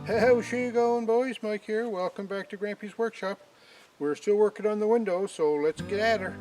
How's she going, boys? Mike here. Welcome back to Grampie's workshop. We're still working on the window, so let's get at her.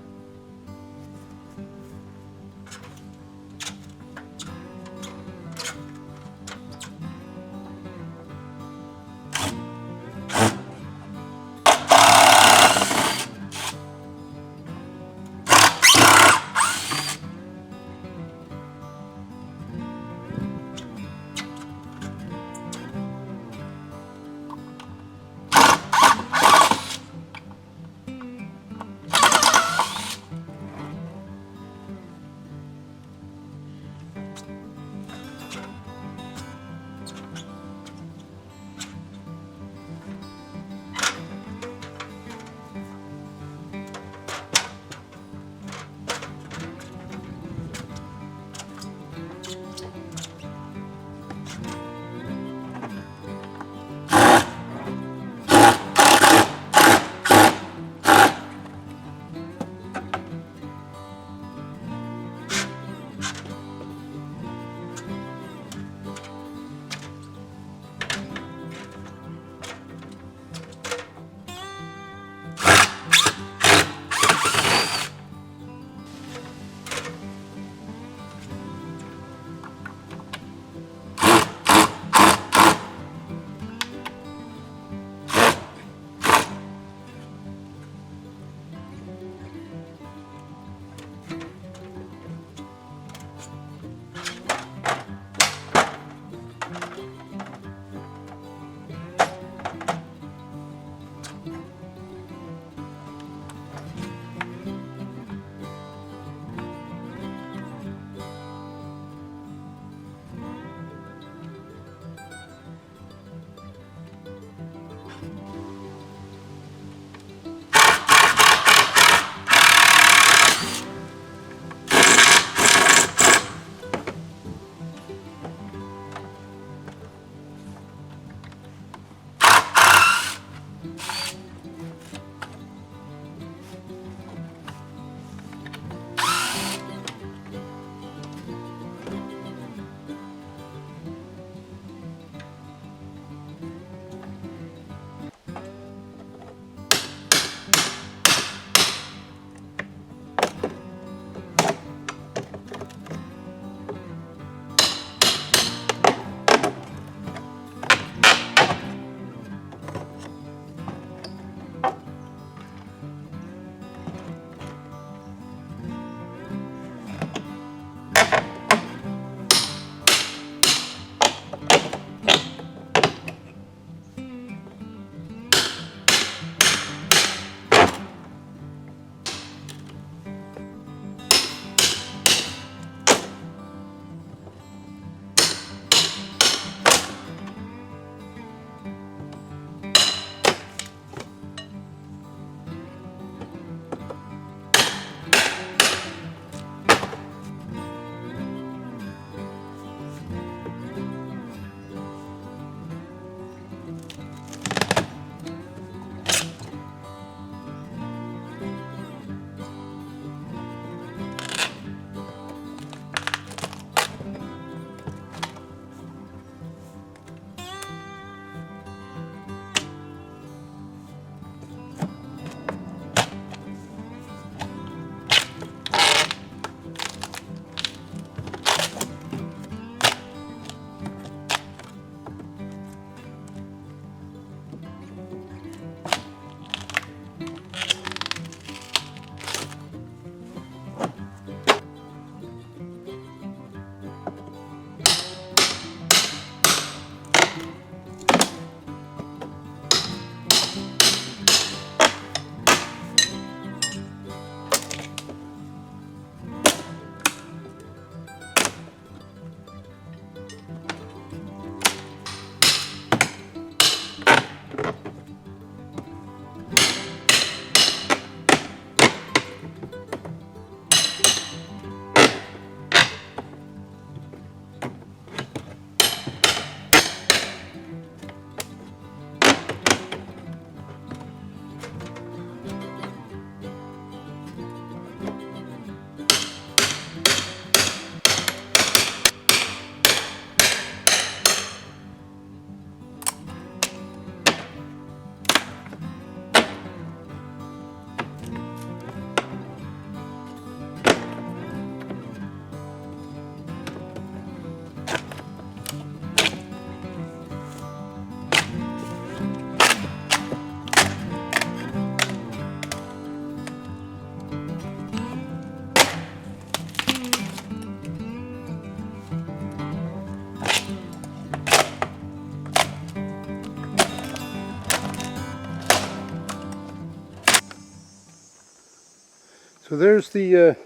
So there's the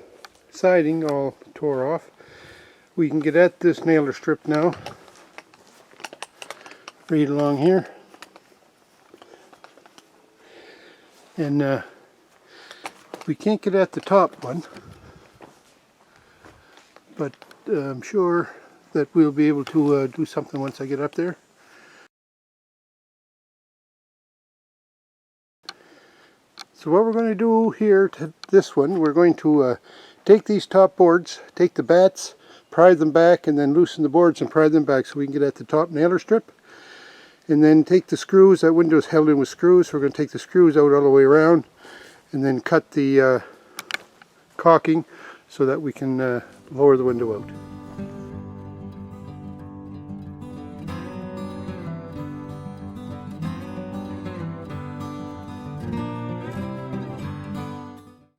siding all tore off. We can get at this nailer strip now. Right along here. And we can't get at the top one, but I'm sure that we'll be able to do something once I get up there. So what we're going to do here to this one, we're going to take these top boards, take the bats, pry them back, and then loosen the boards and pry them back so we can get at the top nailer strip. And then take the screws, that window is held in with screws, so we're going to take the screws out all the way around and then cut the caulking so that we can lower the window out.